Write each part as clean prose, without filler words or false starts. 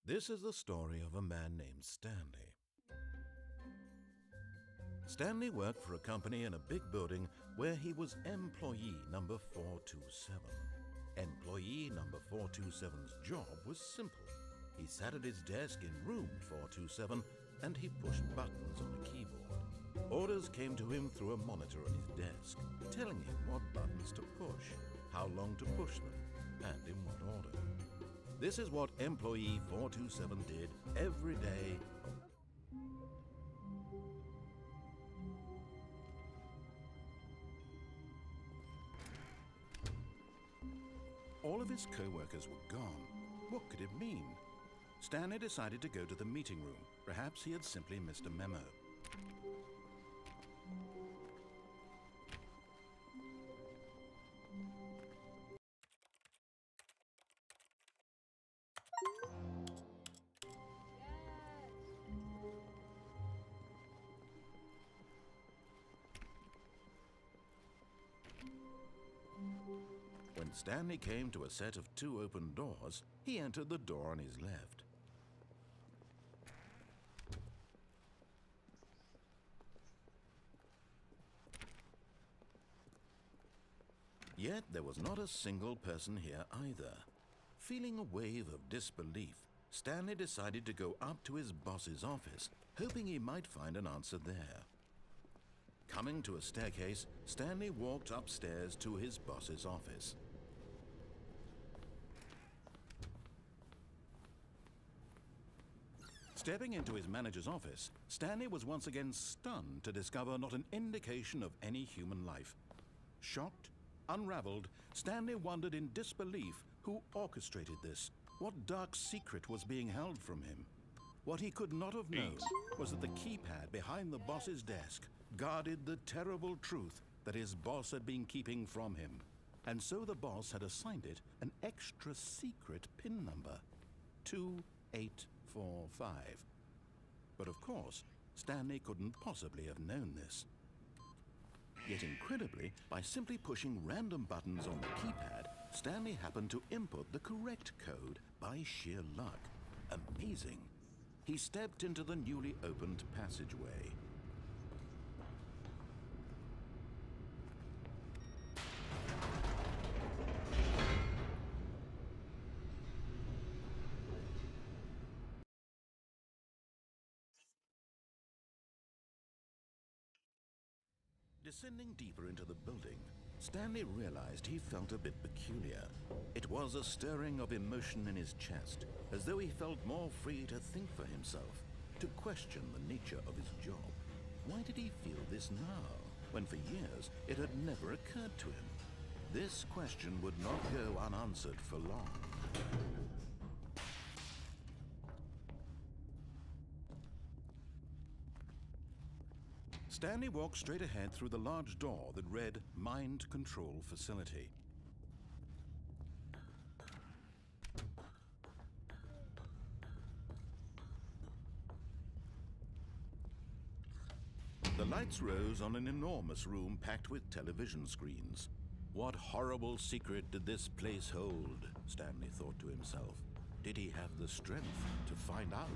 This is the story of a man named Stanley. Stanley worked for a company in a big building where he was employee number 427. Employee number 427's job was simple. He sat at his desk in room 427 and he pushed buttons on a keyboard. Orders came to him through a monitor on his desk, telling him what buttons to push, how long to push them, and in what order. This is what employee 427 did every day. All of his co-workers were gone. What could it mean? Stanley decided to go to the meeting room. Perhaps he had simply missed a memo. When Stanley came to a set of 2 open doors, he entered the door on his left. Yet there was not a single person here either. Feeling a wave of disbelief, Stanley decided to go up to his boss's office, hoping he might find an answer there. Coming to a staircase, Stanley walked upstairs to his boss's office. Stepping into his manager's office, Stanley was once again stunned to discover not an indication of any human life. Shocked, unraveled, Stanley wondered in disbelief who orchestrated this. What dark secret was being held from him? What he could not have known was that the keypad behind the boss's desk guarded the terrible truth that his boss had been keeping from him. And so the boss had assigned it an extra secret PIN number, 2845. But of course, Stanley couldn't possibly have known this. Yet incredibly, by simply pushing random buttons on the keypad, Stanley happened to input the correct code by sheer luck. Amazing. He stepped into the newly opened passageway. Descending deeper into the building, Stanley realized he felt a bit peculiar. It was a stirring of emotion in his chest, as though he felt more free to think for himself, to question the nature of his job. Why did he feel this now, when for years it had never occurred to him? This question would not go unanswered for long. Stanley walked straight ahead through the large door that read Mind Control Facility. The lights rose on an enormous room packed with television screens. What horrible secret did this place hold? Stanley thought to himself. Did he have the strength to find out?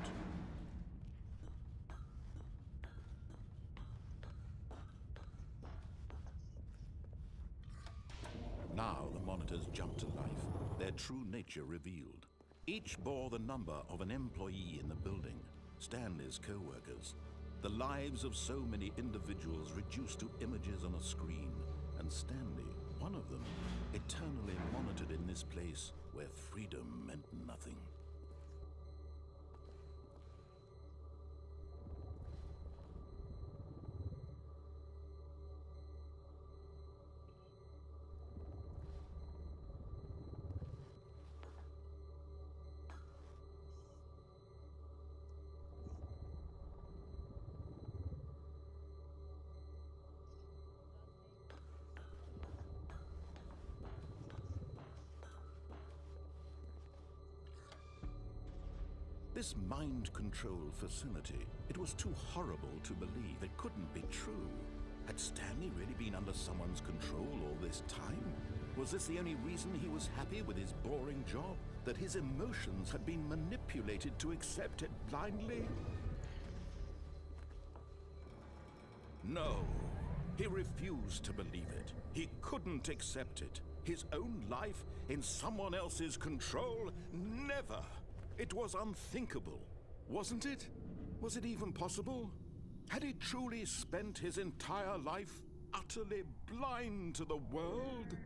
Now the monitors jumped to life, their true nature revealed. Each bore the number of an employee in the building, Stanley's co-workers. The lives of so many individuals reduced to images on a screen, and Stanley, one of them, eternally monitored in this place where freedom meant nothing. This mind control facility, it was too horrible to believe. It couldn't be true. Had Stanley really been under someone's control all this time? Was this the only reason he was happy with his boring job? That his emotions had been manipulated to accept it blindly? No, he refused to believe it. He couldn't accept it. His own life in someone else's control? Never! It was unthinkable, wasn't it? Was it even possible? Had he truly spent his entire life utterly blind to the world?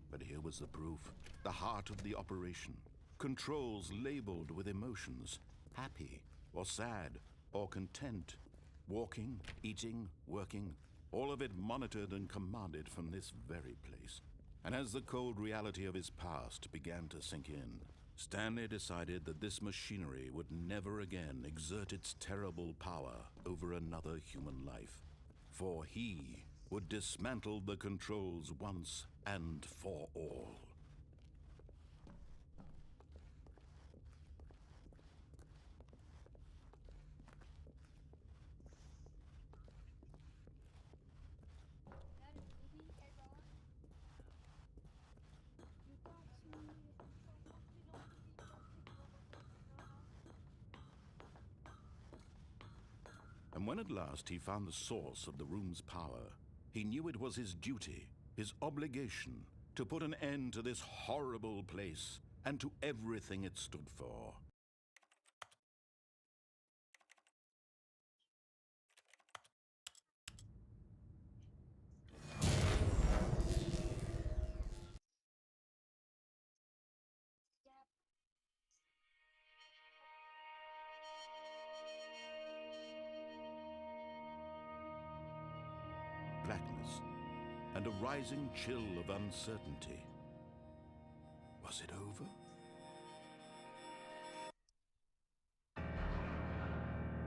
But here was the proof. The heart of the operation. Controls labeled with emotions. Happy, or sad, or content. Walking, eating, working. All of it monitored and commanded from this very place. And as the cold reality of his past began to sink in, Stanley decided that this machinery would never again exert its terrible power over another human life. For he would dismantle the controls once and for all. And when at last he found the source of the room's power, he knew it was his duty, his obligation, to put an end to this horrible place and to everything it stood for. Blackness and a rising chill of uncertainty. Was it over?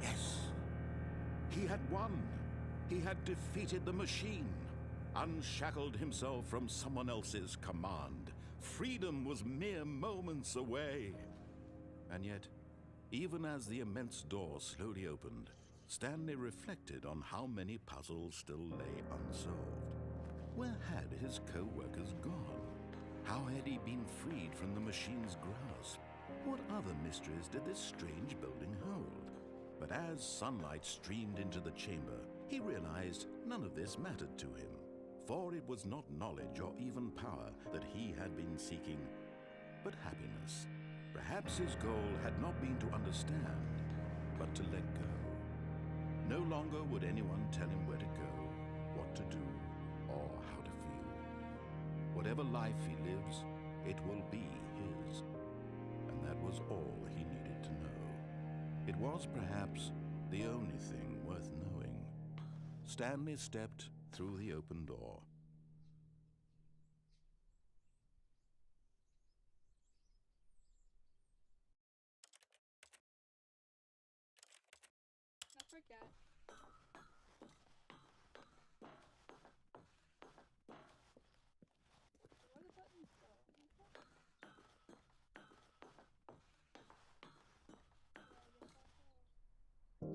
Yes. He had won. He had defeated the machine, unshackled himself from someone else's command. Freedom was mere moments away. And yet, even as the immense door slowly opened, Stanley reflected on how many puzzles still lay unsolved. Where had his co-workers gone? How had he been freed from the machine's grasp? What other mysteries did this strange building hold? But as sunlight streamed into the chamber, he realized none of this mattered to him. For it was not knowledge or even power that he had been seeking, but happiness. Perhaps his goal had not been to understand, but to let go. No longer would anyone tell him where to go, what to do, or how to feel. Whatever life he lives, it will be his. And that was all he needed to know. It was perhaps the only thing worth knowing. Stanley stepped through the open door. I forget. Where the buttons go?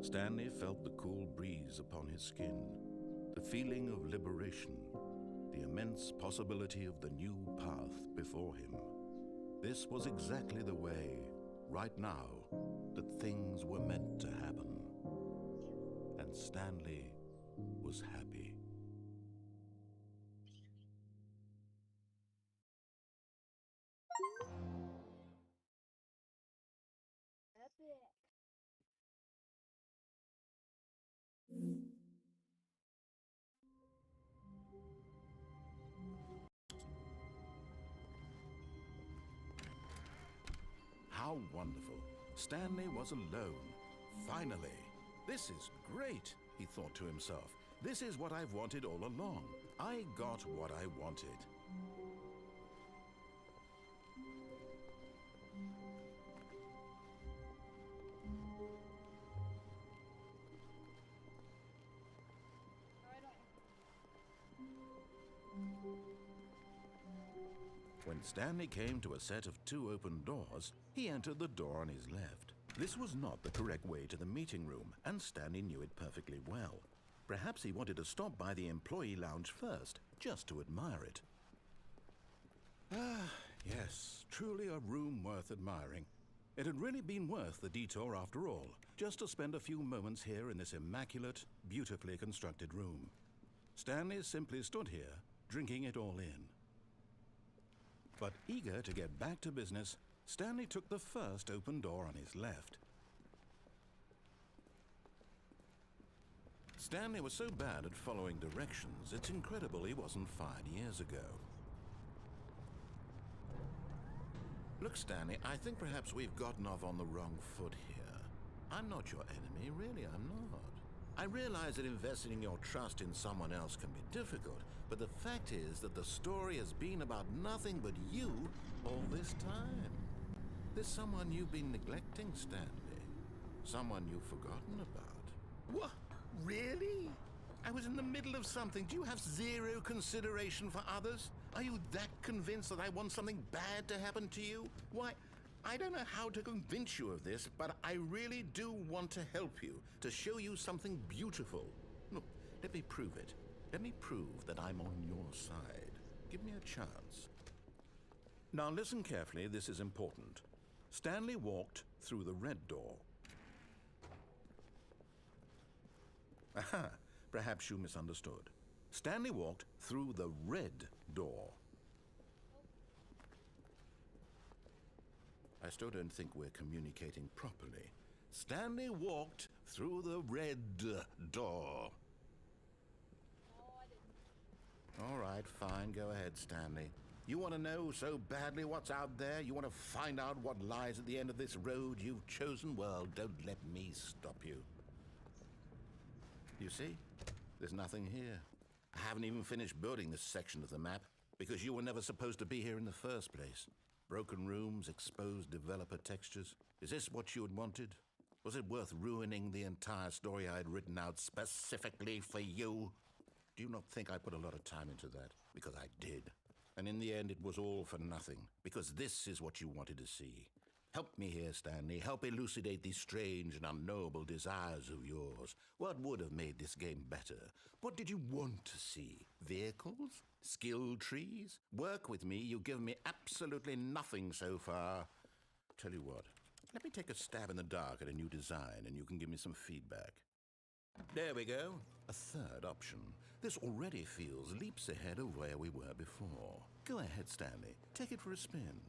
Stanley felt the cool breeze upon his skin, the feeling of liberation, the immense possibility of the new path before him. This was exactly the way, right now, that things were meant to happen. And Stanley was happy. Epic. How wonderful. Stanley was alone. Finally. This is great, he thought to himself. This is what I've wanted all along. I got what I wanted. When Stanley came to a set of 2 open doors, he entered the door on his left. This was not the correct way to the meeting room, and Stanley knew it perfectly well. Perhaps he wanted to stop by the employee lounge first, just to admire it. Ah, yes, truly a room worth admiring. It had really been worth the detour after all, just to spend a few moments here in this immaculate, beautifully constructed room. Stanley simply stood here, drinking it all in. But eager to get back to business, Stanley took the first open door on his left. Stanley was so bad at following directions, it's incredible he wasn't fired years ago. Look, Stanley, I think perhaps we've gotten off on the wrong foot here. I'm not your enemy, really, I'm not. I realize that investing your trust in someone else can be difficult, but the fact is that the story has been about nothing but you all this time. There's someone you've been neglecting, Stanley. Someone you've forgotten about. What? Really? I was in the middle of something. Do you have zero consideration for others? Are you that convinced that I want something bad to happen to you? Why, I don't know how to convince you of this, but I really do want to help you, to show you something beautiful. Look, let me prove it. Let me prove that I'm on your side. Give me a chance. Now listen carefully, this is important. Stanley walked through the red door. Aha, perhaps you misunderstood. Stanley walked through the red door. I still don't think we're communicating properly. Stanley walked through the red door. No, I didn't. All right, fine, go ahead, Stanley. You want to know so badly what's out there? You want to find out what lies at the end of this road you've chosen? Well, don't let me stop you. You see? There's nothing here. I haven't even finished building this section of the map because you were never supposed to be here in the first place. Broken rooms, exposed developer textures. Is this what you had wanted? Was it worth ruining the entire story I had written out specifically for you? Do you not think I put a lot of time into that? Because I did. And in the end, it was all for nothing. Because this is what you wanted to see. Help me here, Stanley. Help elucidate these strange and unknowable desires of yours. What would have made this game better? What did you want to see? Vehicles? Skill trees? Work with me. You've given me absolutely nothing so far. Tell you what, let me take a stab in the dark at a new design and you can give me some feedback. There we go. A third option. This already feels leaps ahead of where we were before. Go ahead, Stanley. Take it for a spin.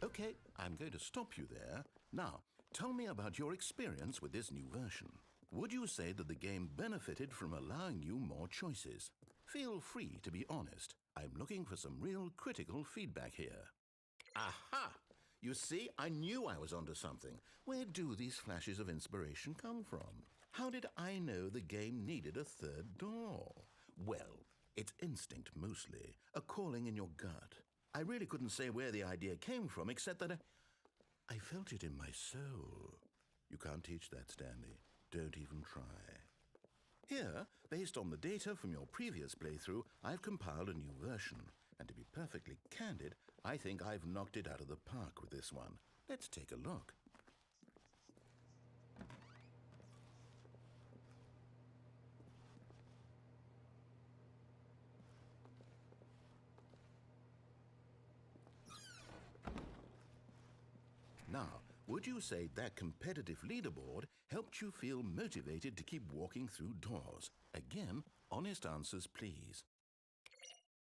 Okay, I'm going to stop you there. Now, tell me about your experience with this new version. Would you say that the game benefited from allowing you more choices? Feel free to be honest. I'm looking for some real critical feedback here. Aha! You see, I knew I was onto something. Where do these flashes of inspiration come from? How did I know the game needed a third door? Well, it's instinct mostly, a calling in your gut. I really couldn't say where the idea came from, except that I felt it in my soul. You can't teach that, Stanley. Don't even try. Here, based on the data from your previous playthrough, I've compiled a new version. And to be perfectly candid, I think I've knocked it out of the park with this one. Let's take a look. Now, would you say that competitive leaderboard helped you feel motivated to keep walking through doors? Again, honest answers, please.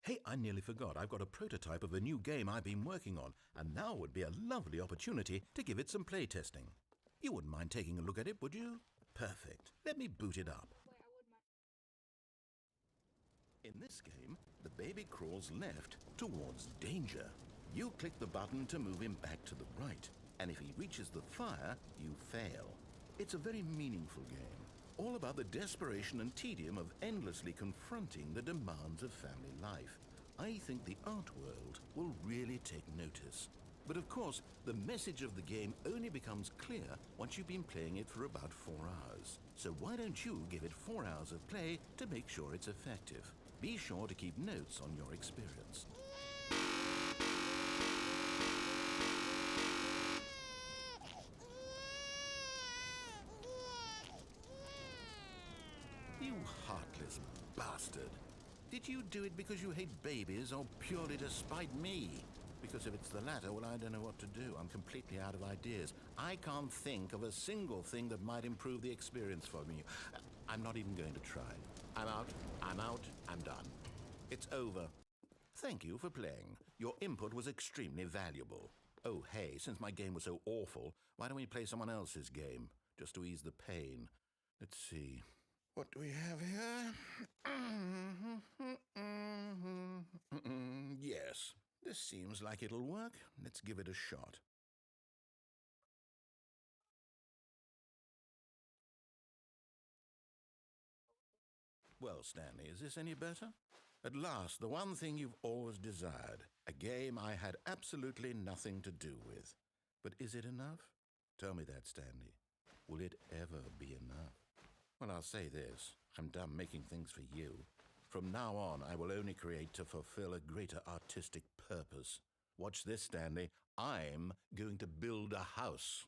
Hey, I nearly forgot. I've got a prototype of a new game I've been working on, and now would be a lovely opportunity to give it some playtesting. You wouldn't mind taking a look at it, would you? Perfect. Let me boot it up. Wait, I would mind. In this game, the baby crawls left towards danger. You click the button to move him back to the right, and if he reaches the fire, you fail. It's a very meaningful game, all about the desperation and tedium of endlessly confronting the demands of family life. I think the art world will really take notice. But of course, the message of the game only becomes clear once you've been playing it for about 4 hours. So why don't you give it 4 hours of play to make sure it's effective? Be sure to keep notes on your experience. heartless bastard. Did you do it because you hate babies or purely to spite me? Because if it's the latter, well, I don't know what to do. I'm completely out of ideas. I can't think of a single thing that might improve the experience for me. I'm not even going to try. I'm out, I'm done. It's over. Thank you for playing. Your input was extremely valuable. Oh, hey, since my game was so awful, why don't we play someone else's game, just to ease the pain? Let's see. What do we have here? Yes, this seems like it'll work. Let's give it a shot. Well, Stanley, is this any better? At last, the one thing you've always desired. A game I had absolutely nothing to do with. But is it enough? Tell me that, Stanley. Will it ever be enough? Well, I'll say this. I'm done making things for you. From now on, I will only create to fulfill a greater artistic purpose. Watch this, Stanley. I'm going to build a house.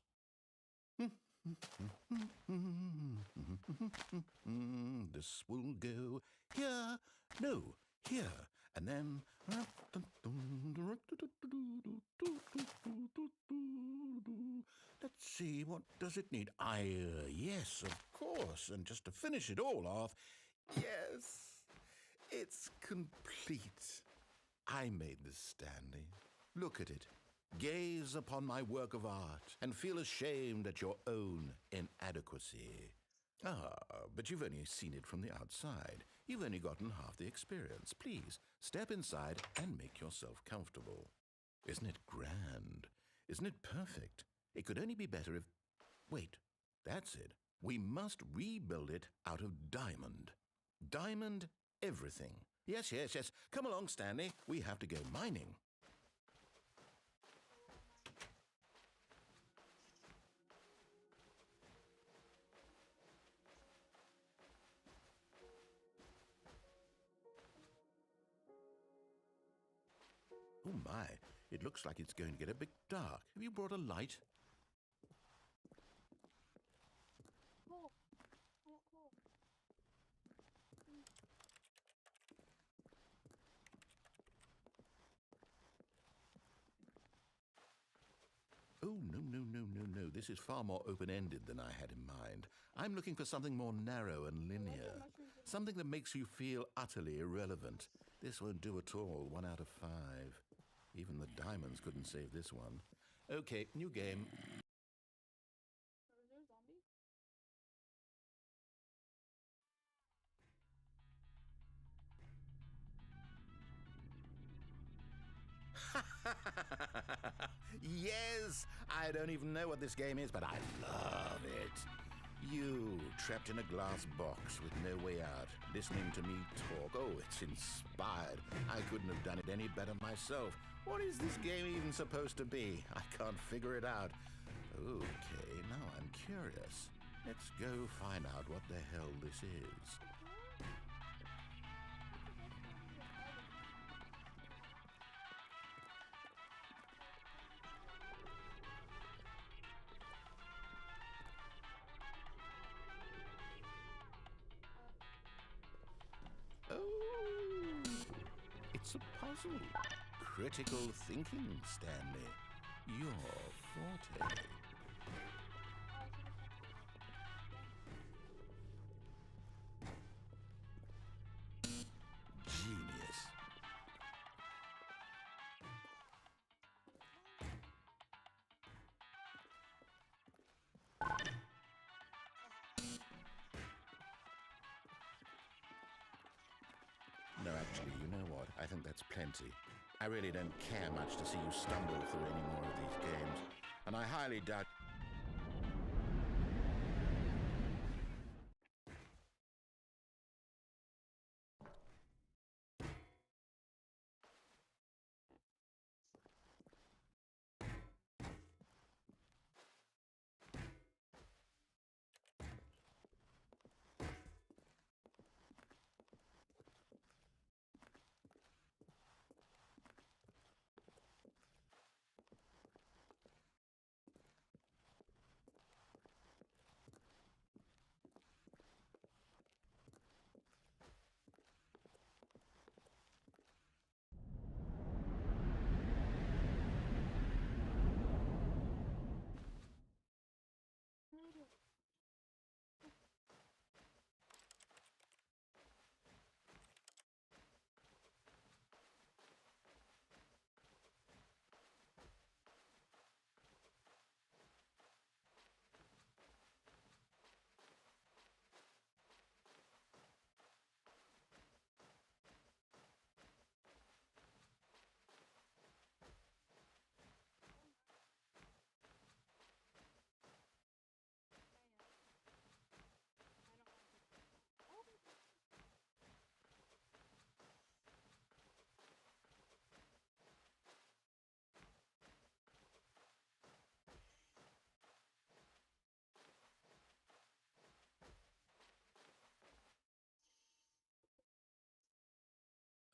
This will go here. No, here. And then... Let's see, what does it need? Yes, of course. And just to finish it all off, yes, it's complete. I made this, Stanley. Look at it. Gaze upon my work of art and feel ashamed at your own inadequacy. But you've only seen it from the outside. You've only gotten half the experience. Please, step inside and make yourself comfortable. Isn't it grand? Isn't it perfect? It could only be better if... Wait, that's it. We must rebuild it out of diamond. Diamond everything. Yes. Come along, Stanley. We have to go mining. Oh my, it looks like it's going to get a bit dark. Have you brought a light? Cool. I want cool. Oh, no. This is far more open-ended than I had in mind. I'm looking for something more narrow and linear. Something that makes you feel utterly irrelevant. This won't do at all. 1 out of 5. Even the diamonds couldn't save this one. Okay, new game. So is there a zombie? Yes! I don't even know what this game is, but I love it. You, trapped in a glass box with no way out, listening to me talk. Oh, it's inspired. I couldn't have done it any better myself. What is this game even supposed to be? I can't figure it out. Okay, now I'm curious. Let's go find out what the hell this is. Oh, it's a puzzle. Critical thinking, Stanley. Your forte. Genius. No, actually, you know what? I think that's plenty. I really don't care much to see you stumble through any more of these games. And I highly doubt...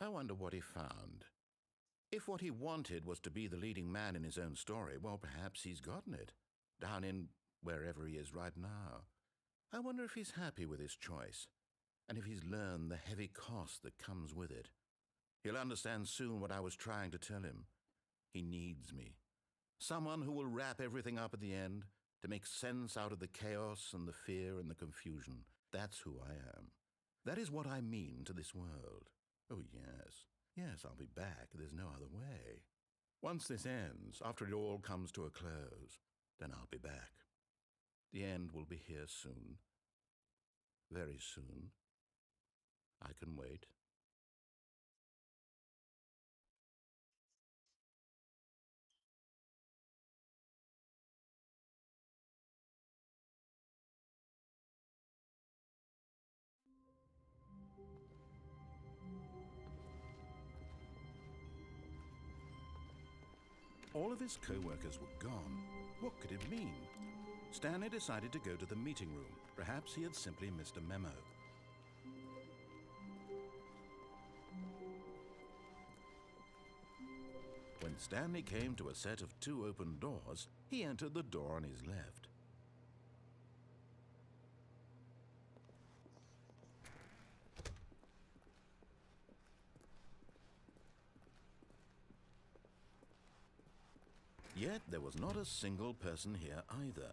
I wonder what he found. If what he wanted was to be the leading man in his own story, well, perhaps he's gotten it, down in wherever he is right now. I wonder if he's happy with his choice, and if he's learned the heavy cost that comes with it. He'll understand soon what I was trying to tell him. He needs me. Someone who will wrap everything up at the end, to make sense out of the chaos and the fear and the confusion. That's who I am. That is what I mean to this world. Oh, yes. Yes, I'll be back. There's no other way. Once this ends, after it all comes to a close, then I'll be back. The end will be here soon. Very soon. I can wait. All of his co-workers were gone. What could it mean? Stanley decided to go to the meeting room. Perhaps he had simply missed a memo. When Stanley came to a set of 2 open doors, he entered the door on his left. Yet there was not a single person here either.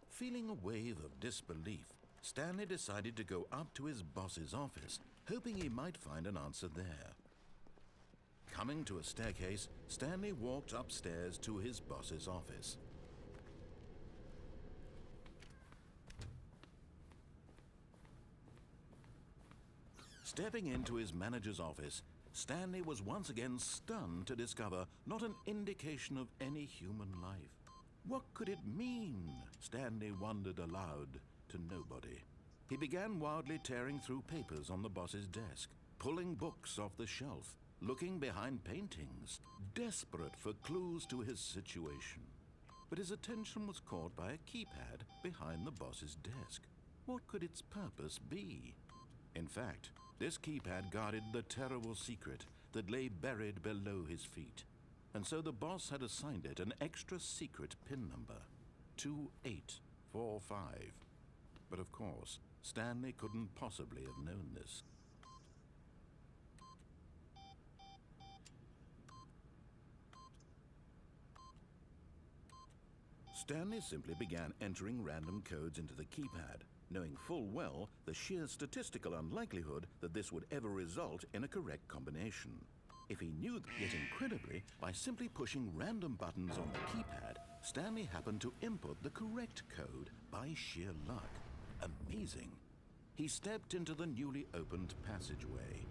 Feeling a wave of disbelief, Stanley decided to go up to his boss's office, hoping he might find an answer there. Coming to a staircase, Stanley walked upstairs to his boss's office. Stepping into his manager's office, Stanley was once again stunned to discover not an indication of any human life. What could it mean? Stanley wondered aloud to nobody. He began wildly tearing through papers on the boss's desk, pulling books off the shelf, looking behind paintings, desperate for clues to his situation. But his attention was caught by a keypad behind the boss's desk. What could its purpose be? In fact, this keypad guarded the terrible secret that lay buried below his feet. And so the boss had assigned it an extra secret PIN number, 2845. But of course, Stanley couldn't possibly have known this. Stanley simply began entering random codes into the keypad, knowing full well the sheer statistical unlikelihood that this would ever result in a correct combination. If he knew that, yet incredibly, by simply pushing random buttons on the keypad, Stanley happened to input the correct code by sheer luck. Amazing. He stepped into the newly opened passageway.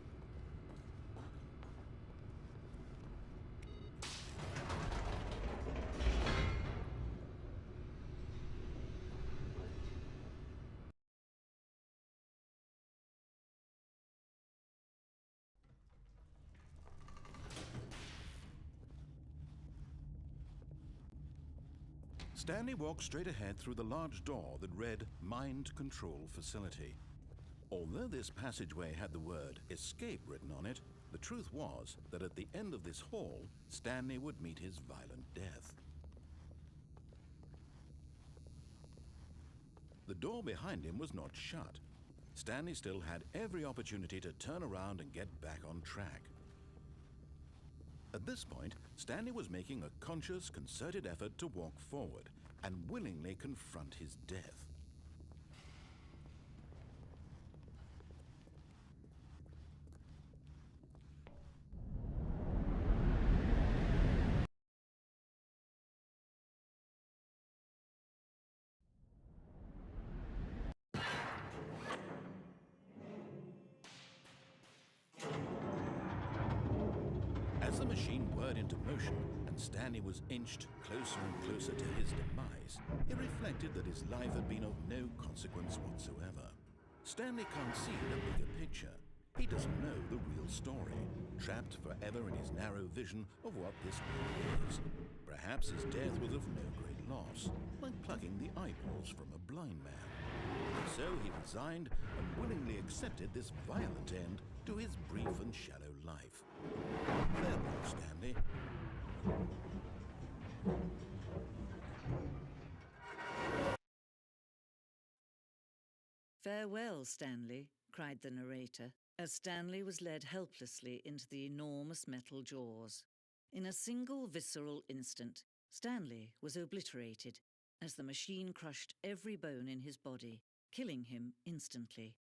Stanley walked straight ahead through the large door that read Mind Control Facility. Although this passageway had the word Escape written on it, the truth was that at the end of this hall, Stanley would meet his violent death. The door behind him was not shut. Stanley still had every opportunity to turn around and get back on track. At this point, Stanley was making a conscious, concerted effort to walk forward and willingly confront his death. As the machine whirred into motion and Stanley was inched closer and closer to his demise, he reflected that his life had been of no consequence whatsoever. Stanley can't see the bigger picture. He doesn't know the real story, trapped forever in his narrow vision of what this world is. Perhaps his death was of no great loss, like plucking the eyeballs from a blind man. So he resigned and willingly accepted this violent end to his brief and shallow life. Farewell, Stanley. "Farewell, Stanley," cried the narrator, as Stanley was led helplessly into the enormous metal jaws. In a single visceral instant, Stanley was obliterated as the machine crushed every bone in his body, killing him instantly.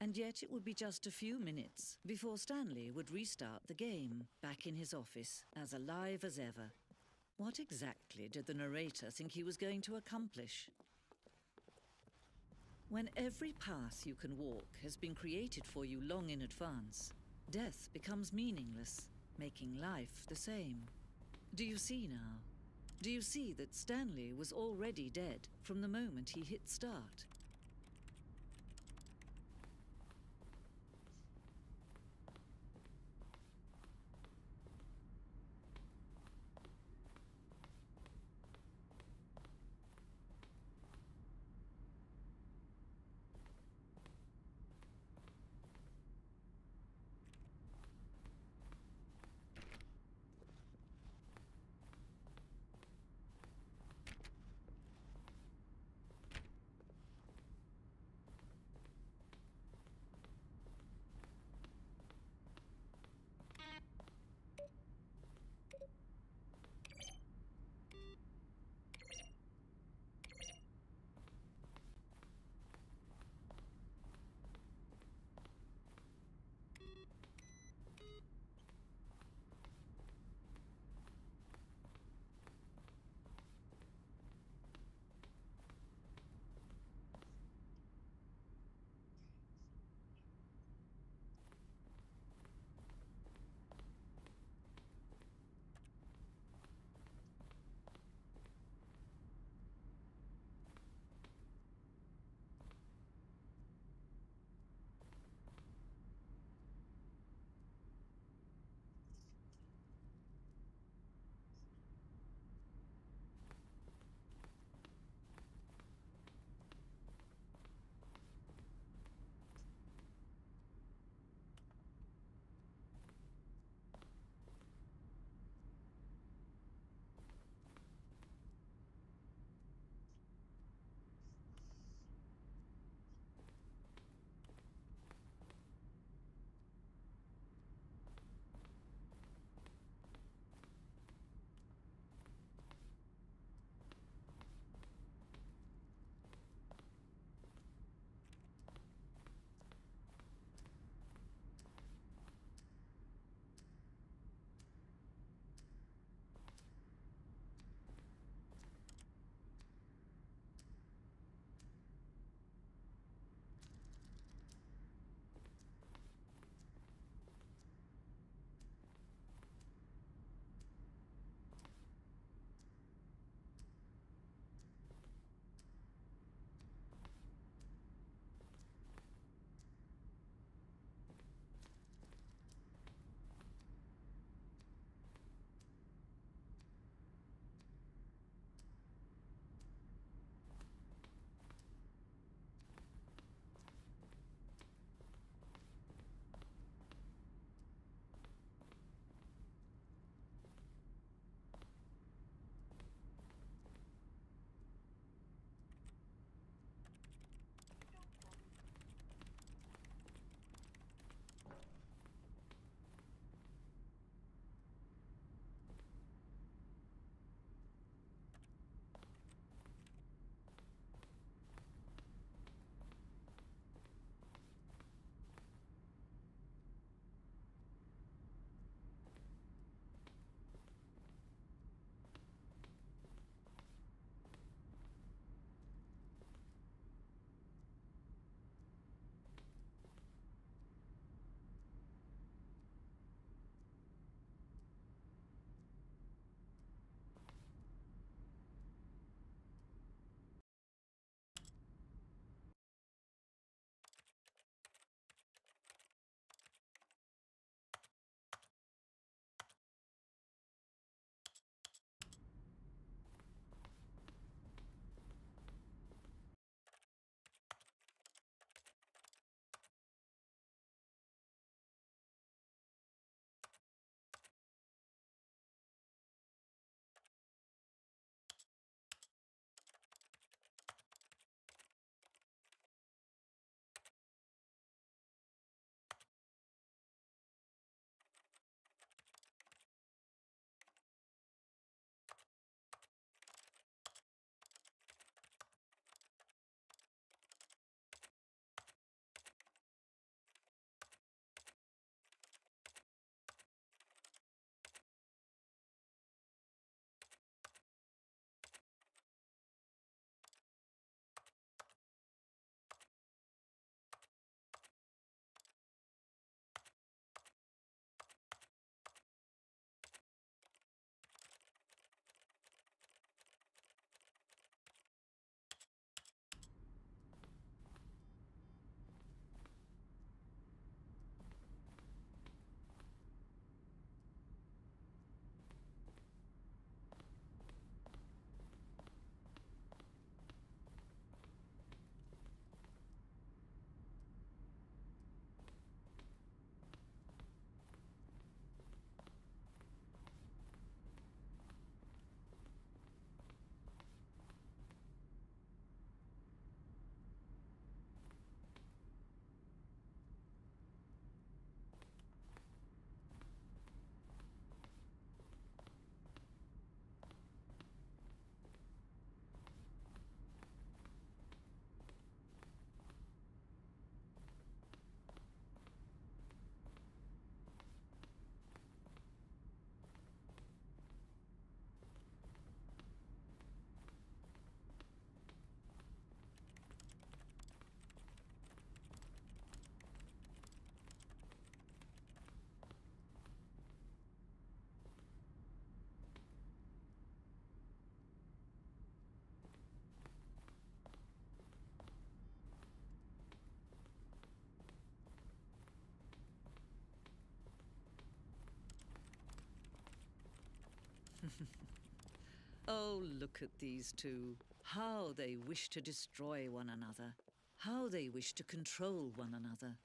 And yet it would be just a few minutes before Stanley would restart the game, back in his office, as alive as ever. What exactly did the narrator think he was going to accomplish? When every path you can walk has been created for you long in advance, death becomes meaningless, making life the same. Do you see now? Do you see that Stanley was already dead from the moment he hit start? Oh, look at these two. How they wish to destroy one another. How they wish to control one another.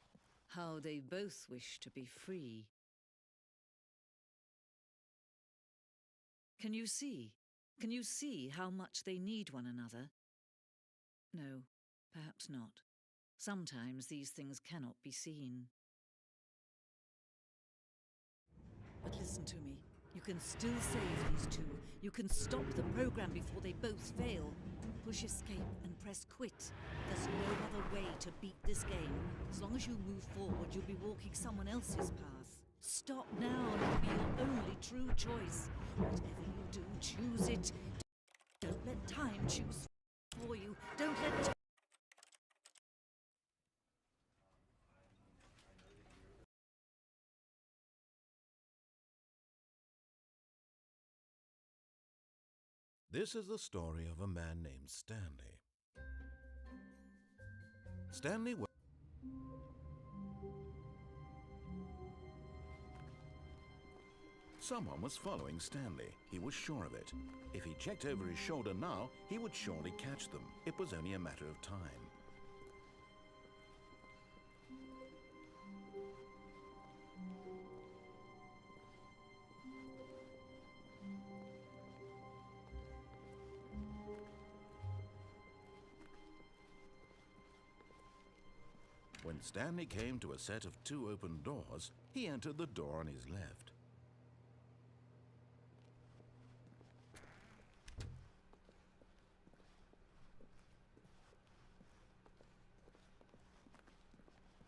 How they both wish to be free. Can you see? Can you see how much they need one another? No, perhaps not. Sometimes these things cannot be seen. But listen to me. You can still save these two. You can stop the program before they both fail. Push escape and press quit. There's no other way to beat this game. As long as you move forward, you'll be walking someone else's path. Stop now and it'll be your only true choice. Whatever you do, choose it. Don't let time choose for you. Don't let This is the story of a man named Stanley. Stanley was Someone was following Stanley. He was sure of it. If he checked over his shoulder now, he would surely catch them. It was only a matter of time. When Stanley came to a set of two open doors, he entered the door on his left.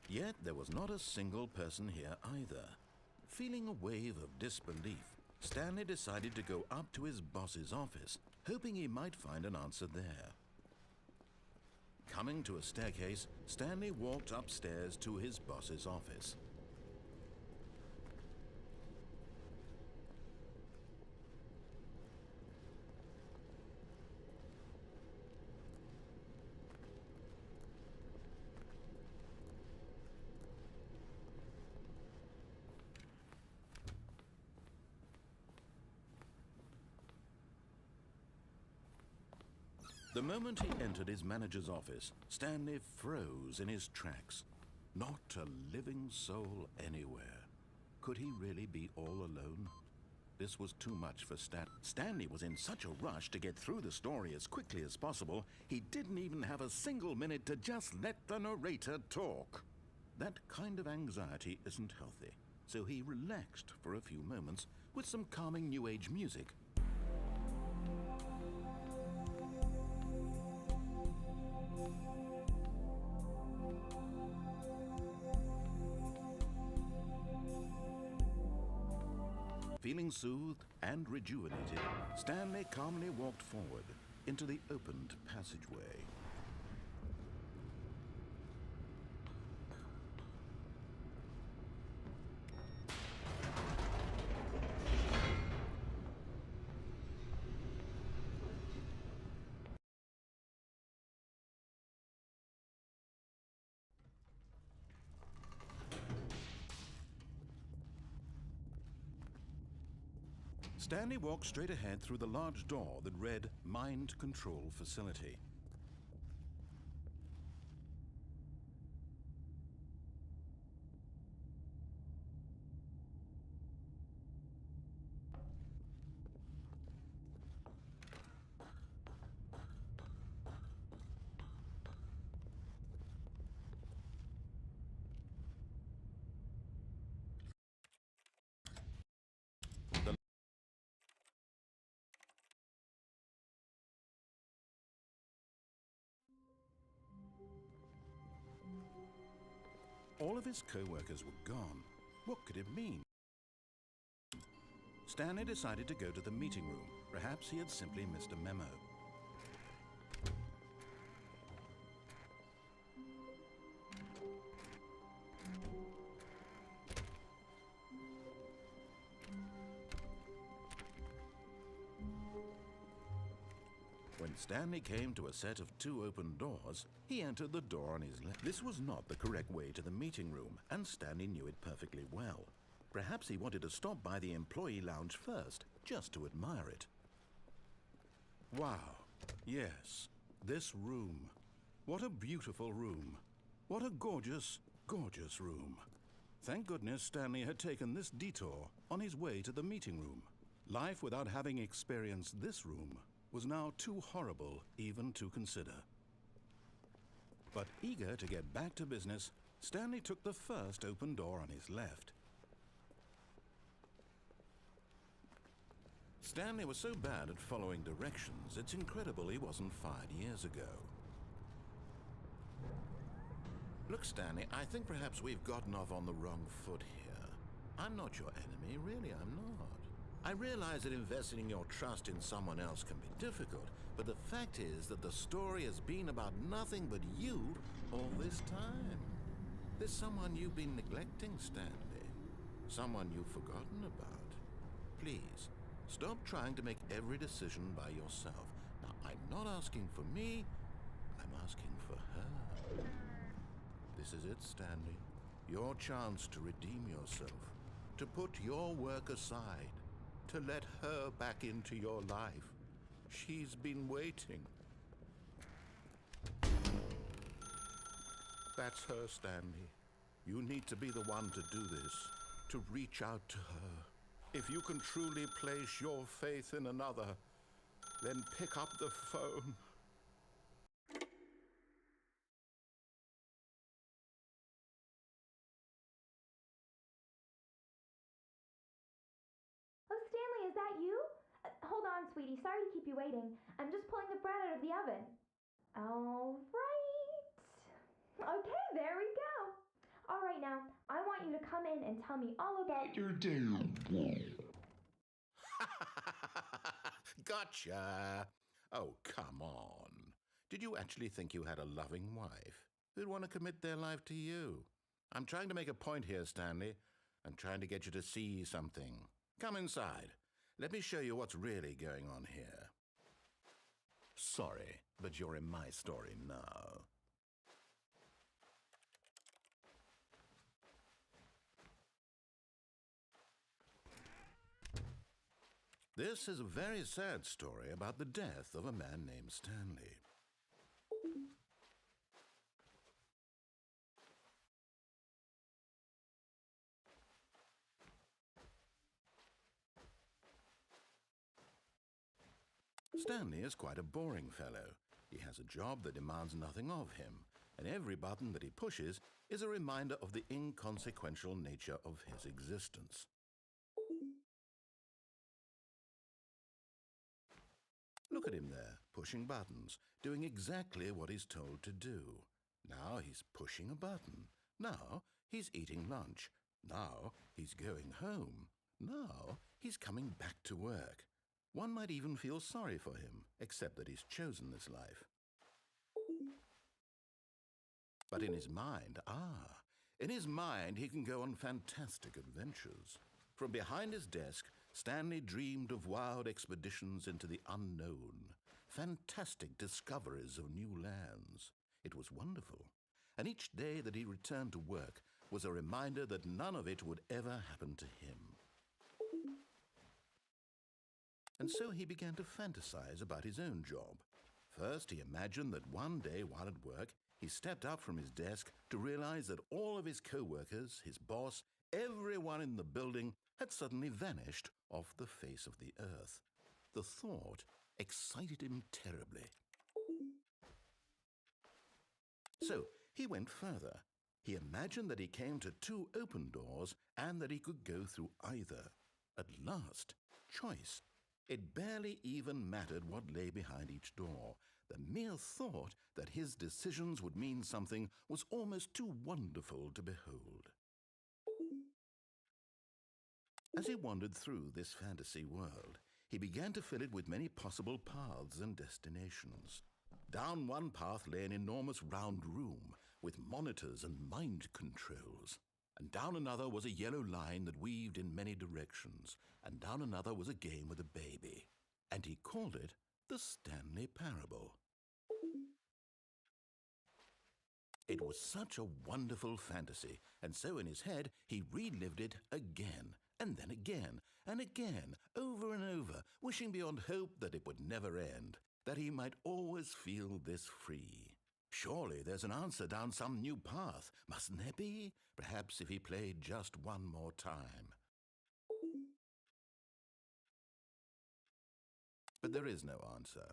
Yet there was not a single person here either. Feeling a wave of disbelief, Stanley decided to go up to his boss's office, hoping he might find an answer there. Coming to a staircase, Stanley walked upstairs to his boss's office. The moment he entered his manager's office, Stanley froze in his tracks. Not a living soul anywhere. Could he really be all alone? This was too much for Stanley was in such a rush to get through the story as quickly as possible, he didn't even have a single minute to just let the narrator talk. That kind of anxiety isn't healthy, so he relaxed for a few moments with some calming New Age music. Feeling soothed and rejuvenated, Stanley calmly walked forward into the opened passageway. Stanley walked straight ahead through the large door that read Mind Control Facility. All of his co-workers were gone. What could it mean? Stanley decided to go to the meeting room. Perhaps he had simply missed a memo. When Stanley came to a set of two open doors, he entered the door on his left. This was not the correct way to the meeting room, and Stanley knew it perfectly well. Perhaps he wanted to stop by the employee lounge first, just to admire it. Wow. Yes, this room. What a beautiful room. What a gorgeous, gorgeous room. Thank goodness Stanley had taken this detour on his way to the meeting room. Life without having experienced this room was now too horrible even to consider. But eager to get back to business, Stanley took the first open door on his left. Stanley was so bad at following directions, it's incredible he wasn't fired years ago. Look, Stanley, I think perhaps we've gotten off on the wrong foot here. I'm not your enemy, really, I'm not. I realize that investing your trust in someone else can be difficult, but the fact is that the story has been about nothing but you all this time. There's someone you've been neglecting, Stanley. Someone you've forgotten about. Please, stop trying to make every decision by yourself. Now, I'm not asking for me, I'm asking for her. This is it, Stanley. Your chance to redeem yourself, to put your work aside, to let her back into your life. She's been waiting. That's her, Stanley. You need to be the one to do this, to reach out to her. If you can truly place your faith in another, then pick up the phone. Oh, Stanley, is that you? Hold on, sweetie. Sorry to keep you waiting. I'm just pulling the bread out of the oven. All right. Okay, there we go. All right, now, I want you to come in and tell me all about your day. Gotcha. Oh, come on. Did you actually think you had a loving wife who'd want to commit their life to you? I'm trying to make a point here, Stanley. I'm trying to get you to see something. Come inside. Let me show you what's really going on here. Sorry, but you're in my story now. This is a very sad story about the death of a man named Stanley. Stanley is quite a boring fellow. He has a job that demands nothing of him, and every button that he pushes is a reminder of the inconsequential nature of his existence. Look at him there, pushing buttons, doing exactly what he's told to do. Now he's pushing a button. Now he's eating lunch. Now he's going home. Now he's coming back to work. One might even feel sorry for him, except that he's chosen this life. But in his mind, he can go on fantastic adventures. From behind his desk, Stanley dreamed of wild expeditions into the unknown, fantastic discoveries of new lands. It was wonderful, and each day that he returned to work was a reminder that none of it would ever happen to him. And so he began to fantasize about his own job. First, he imagined that one day while at work, he stepped up from his desk to realize that all of his co-workers, his boss, everyone in the building had suddenly vanished off the face of the earth. The thought excited him terribly. So he went further. He imagined that he came to two open doors and that he could go through either. At last, choice. It barely even mattered what lay behind each door. The mere thought that his decisions would mean something was almost too wonderful to behold. As he wandered through this fantasy world, he began to fill it with many possible paths and destinations. Down one path lay an enormous round room with monitors and mind controls. And down another was a yellow line that weaved in many directions, and down another was a game with a baby. And he called it the Stanley Parable. It was such a wonderful fantasy, and so in his head he relived it again, and then again, and again, over and over, wishing beyond hope that it would never end, that he might always feel this free. Surely there's an answer down some new path, mustn't there be? Perhaps if he played just one more time. But there is no answer.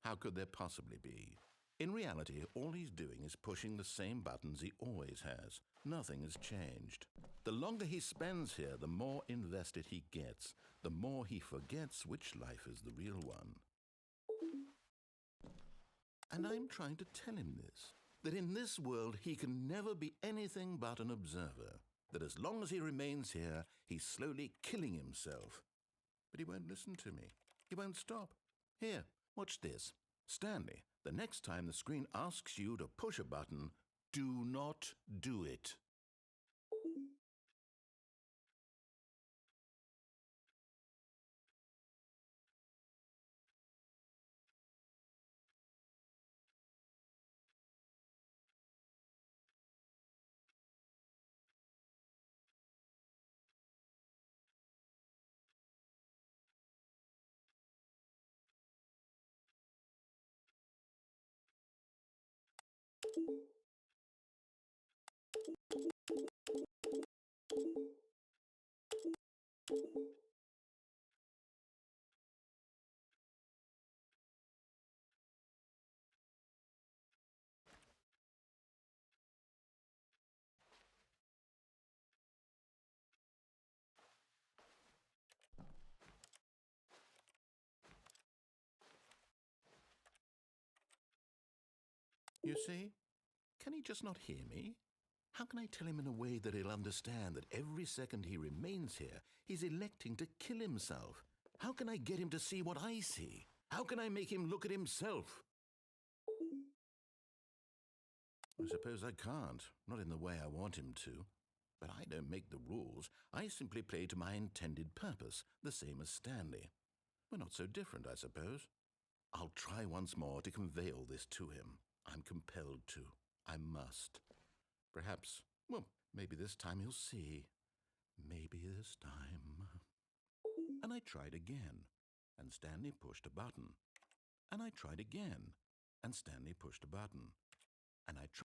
How could there possibly be? In reality, all he's doing is pushing the same buttons he always has. Nothing has changed. The longer he spends here, the more invested he gets, the more he forgets which life is the real one. And I'm trying to tell him this, that in this world he can never be anything but an observer, that as long as he remains here, he's slowly killing himself. But he won't listen to me. He won't stop. Here, watch this. Stanley, the next time the screen asks you to push a button, do not do it. You see? Can he just not hear me? How can I tell him in a way that he'll understand that every second he remains here, he's electing to kill himself? How can I get him to see what I see? How can I make him look at himself? I suppose I can't, not in the way I want him to. But I don't make the rules. I simply play to my intended purpose, the same as Stanley. We're not so different, I suppose. I'll try once more to convey all this to him. I'm compelled to. I must. Perhaps, well, maybe this time he'll see. Maybe this time. And I tried again, and Stanley pushed a button. And I tried again, and Stanley pushed a button. And I tried.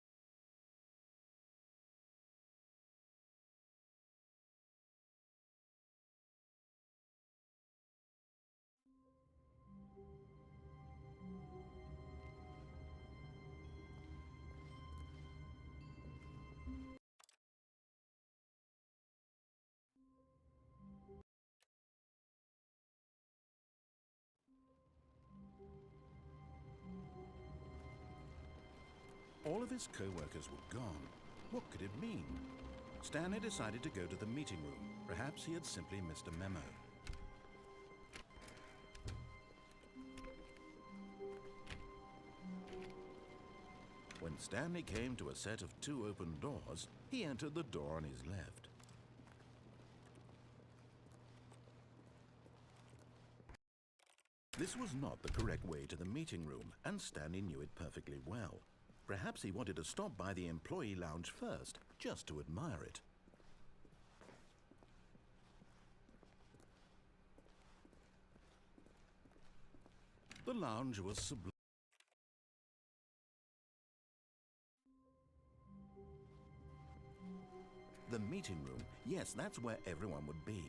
All of his co-workers were gone. What could it mean? Stanley decided to go to the meeting room. Perhaps he had simply missed a memo. When Stanley came to a set of 2 open doors, he entered the door on his left. This was not the correct way to the meeting room, and Stanley knew it perfectly well. Perhaps he wanted to stop by the employee lounge first, just to admire it. The lounge was sublime. The meeting room, yes, that's where everyone would be.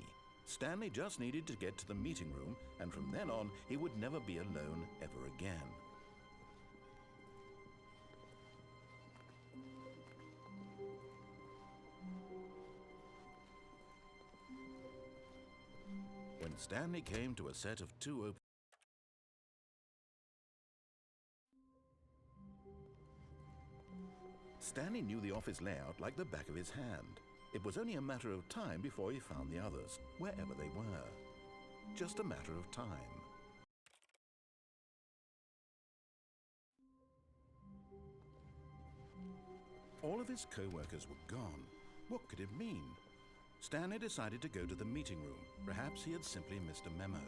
Stanley just needed to get to the meeting room, and from then on, he would never be alone ever again. When Stanley came to a set of 2 open... Stanley knew the office layout like the back of his hand. It was only a matter of time before he found the others, wherever they were. Just a matter of time. All of his co-workers were gone. What could it mean? Stanley decided to go to the meeting room. Perhaps he had simply missed a memo.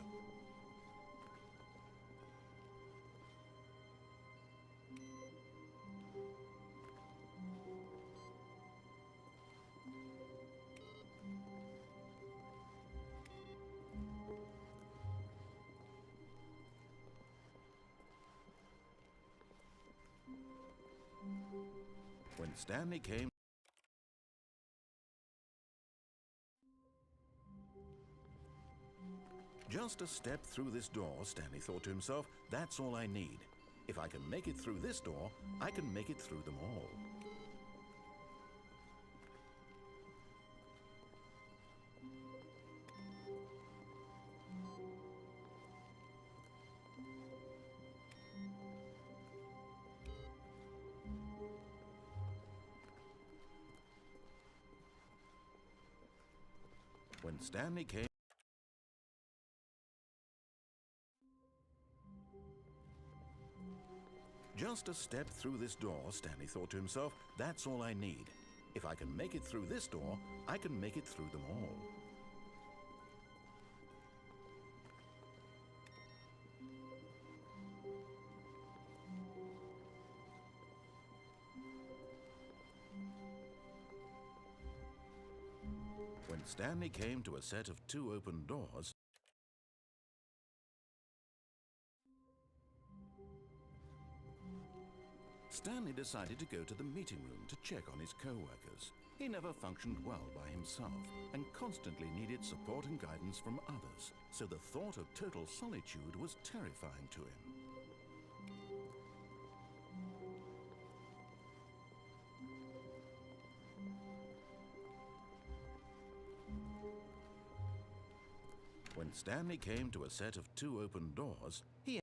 When Stanley came... Just a step through this door, Stanley thought to himself, that's all I need. If I can make it through this door, I can make it through them all. When Stanley came... Just a step through this door, Stanley thought to himself, that's all I need. If I can make it through this door, I can make it through them all. When Stanley came to a set of 2 open doors, Stanley decided to go to the meeting room to check on his co-workers. He never functioned well by himself and constantly needed support and guidance from others, so the thought of total solitude was terrifying to him. When Stanley came to a set of 2 open doors, he...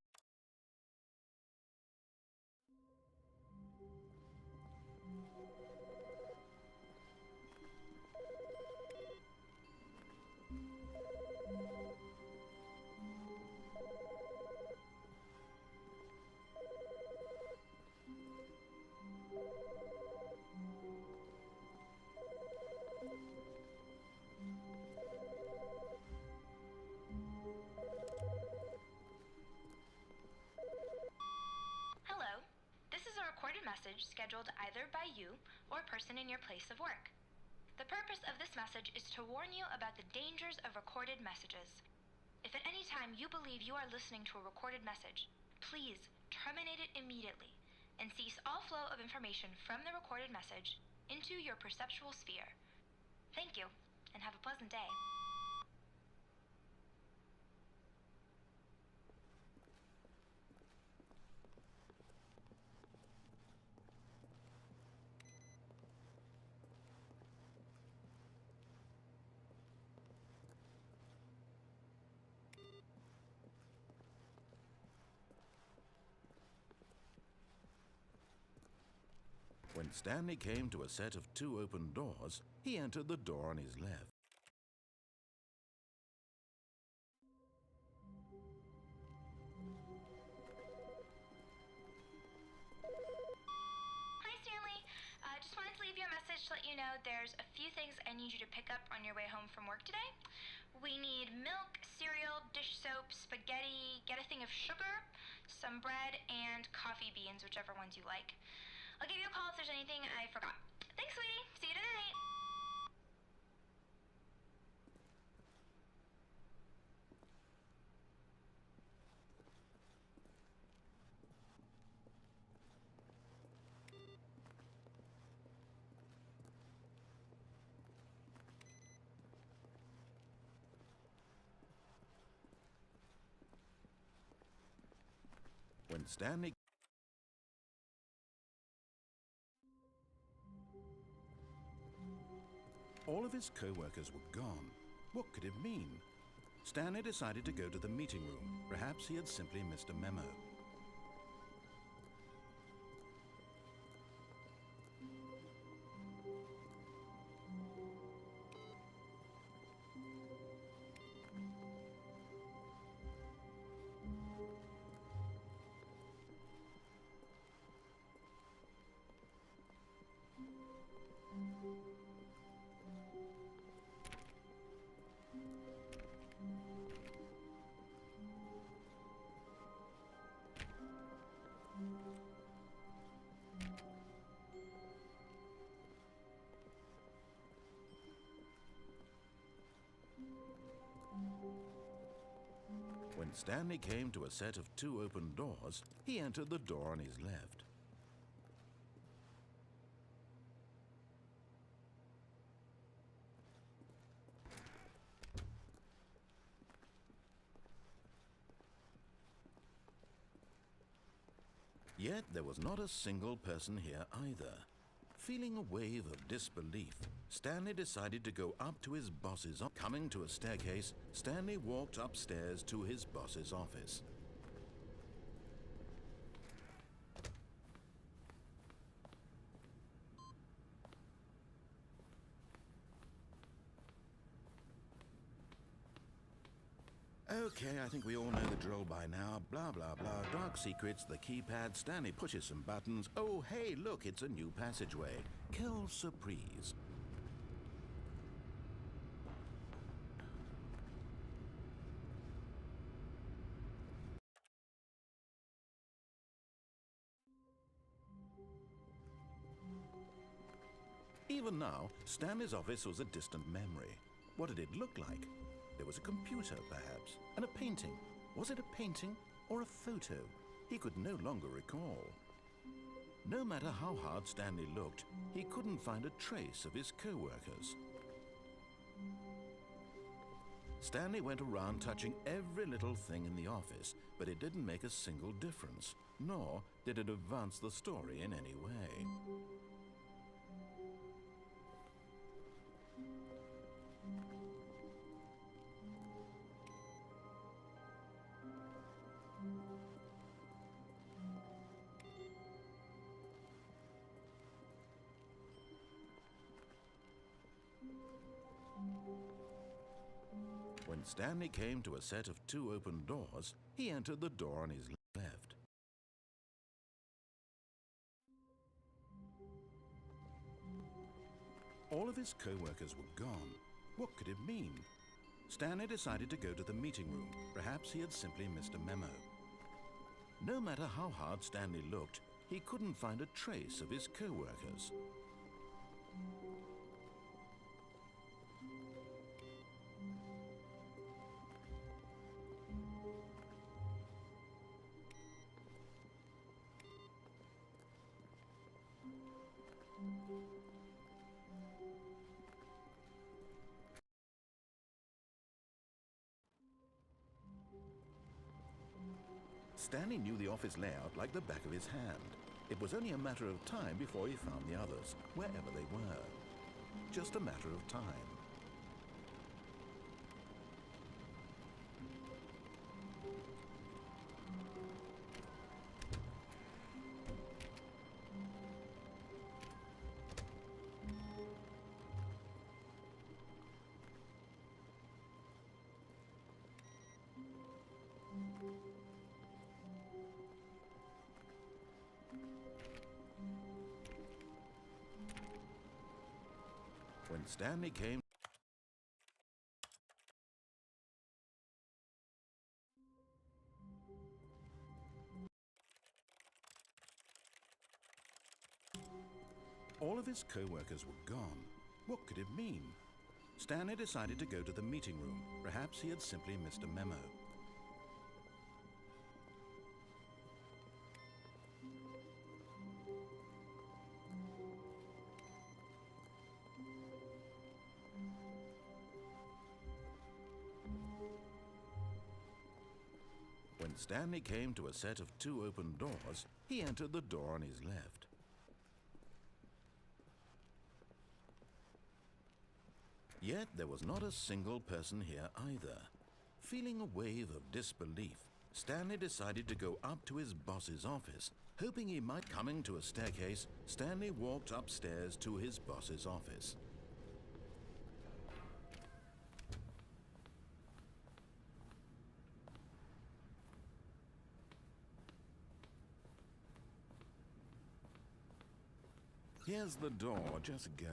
Message scheduled either by you or a person in your place of work. The purpose of this message is to warn you about the dangers of recorded messages. If at any time you believe you are listening to a recorded message, please terminate it immediately and cease all flow of information from the recorded message into your perceptual sphere. Thank you, and have a pleasant day. When Stanley came to a set of 2 open doors, he entered the door on his left. Hi, Stanley. Just wanted to leave you a message to let you know there's a few things I need you to pick up on your way home from work today. We need milk, cereal, dish soap, spaghetti, get a thing of sugar, some bread, and coffee beans, whichever ones you like. I'll give you a call if there's anything I forgot. Thanks, sweetie. See you tonight. When Stanley... All of his co-workers were gone. What could it mean? Stanley decided to go to the meeting room. Perhaps he had simply missed a memo. When Stanley came to a set of 2 open doors, he entered the door on his left. Yet there was not a single person here either. Feeling a wave of disbelief, Stanley decided to go up to his boss's office. Coming to a staircase, Stanley walked upstairs to his boss's office. Okay, I think we all know the drill by now. Blah, blah, blah. Dark secrets, the keypad. Stanley pushes some buttons. Oh, hey, look, it's a new passageway. Quelle surprise. Even now, Stanley's office was a distant memory. What did it look like? There was a computer, perhaps, and a painting. Was it a painting or a photo? He could no longer recall. No matter how hard Stanley looked, he couldn't find a trace of his co-workers. Stanley went around touching every little thing in the office, but it didn't make a single difference, nor did it advance the story in any way. When Stanley came to a set of 2 open doors, he entered the door on his left. All of his co-workers were gone. What could it mean? Stanley decided to go to the meeting room. Perhaps he had simply missed a memo. No matter how hard Stanley looked, he couldn't find a trace of his co-workers. Stanley knew the office layout like the back of his hand. It was only a matter of time before he found the others, wherever they were. Just a matter of time. When Stanley came, all of his co-workers were gone. What could it mean? Stanley decided to go to the meeting room. Perhaps he had simply missed a memo. When Stanley came to a set of 2 open doors, he entered the door on his left. Yet there was not a single person here either. Feeling a wave of disbelief, Stanley decided to go up to his boss's office. Hoping he might coming to a staircase, Stanley walked upstairs to his boss's office. Here's the door, just go.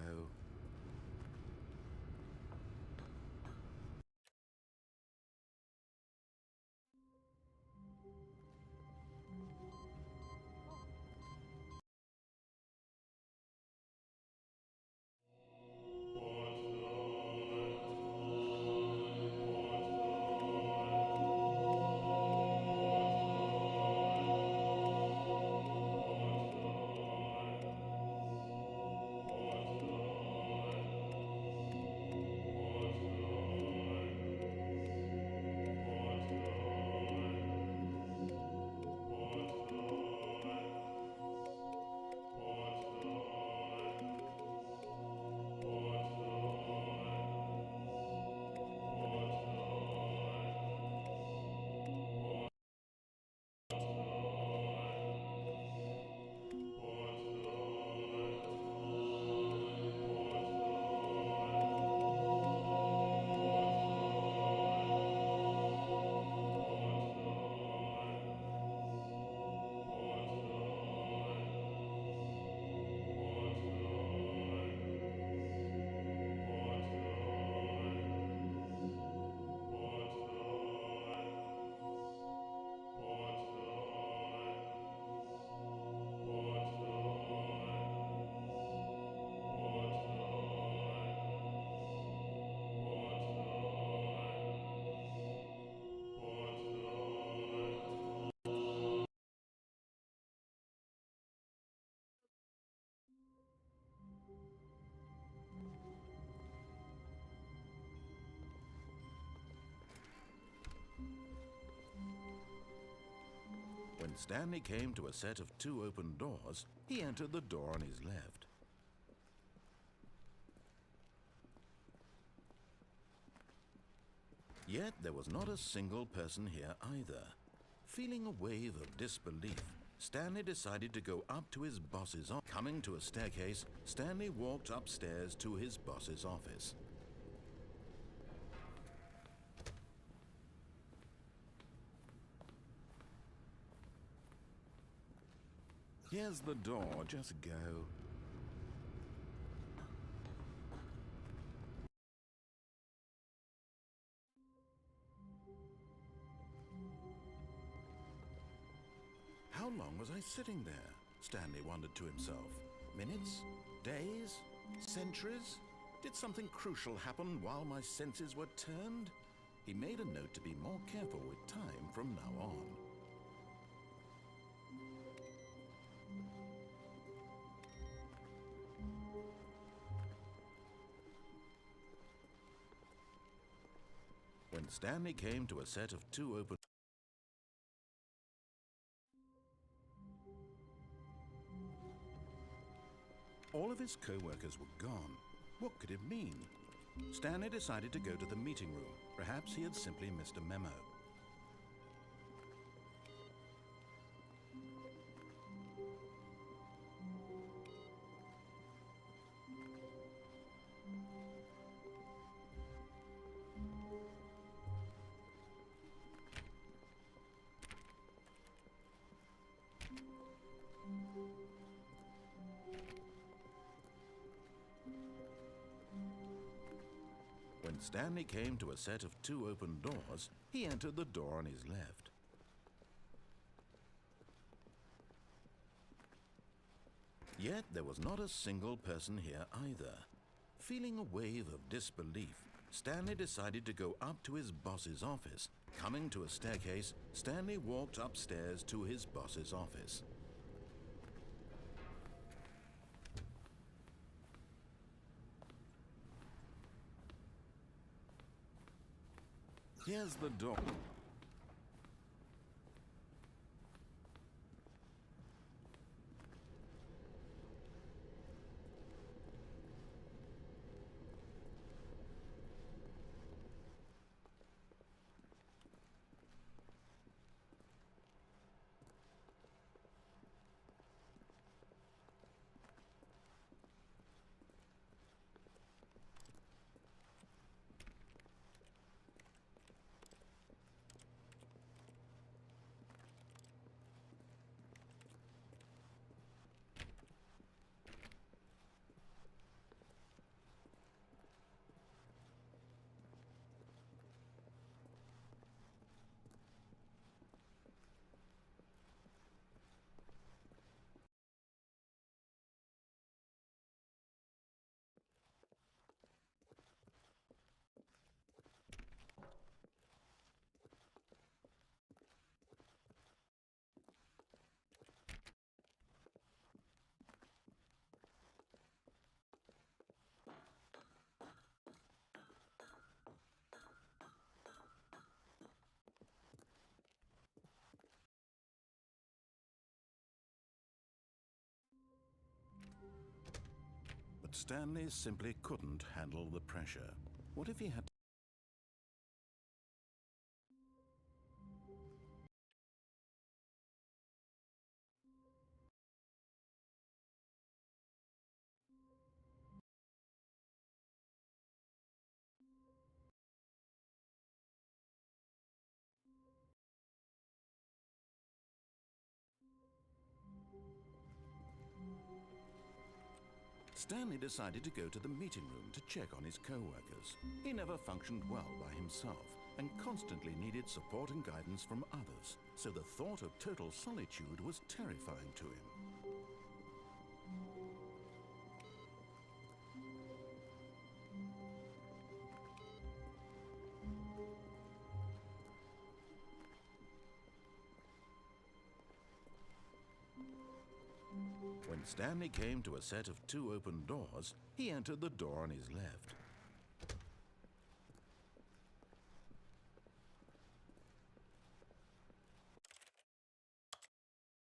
When Stanley came to a set of 2 open doors, he entered the door on his left. Yet there was not a single person here either. Feeling a wave of disbelief, Stanley decided to go up to his boss's office. Coming to a staircase, Stanley walked upstairs to his boss's office. Here's the door, just go. How long was I sitting there? Stanley wondered to himself. Minutes? Days? Centuries? Did something crucial happen while my senses were turned? He made a note to be more careful with time from now on. When Stanley came to a set of 2 open... All of his co-workers were gone. What could it mean? Stanley decided to go to the meeting room. Perhaps he had simply missed a memo. When Stanley came to a set of 2 open doors, he entered the door on his left. Yet there was not a single person here either. Feeling a wave of disbelief, Stanley decided to go up to his boss's office. Coming to a staircase, Stanley walked upstairs to his boss's office. Here's the door. But Stanley simply couldn't handle the pressure. What if he had... Stanley decided to go to the meeting room to check on his co-workers. He never functioned well by himself and constantly needed support and guidance from others, so the thought of total solitude was terrifying to him. When Stanley came to a set of 2 open doors, he entered the door on his left.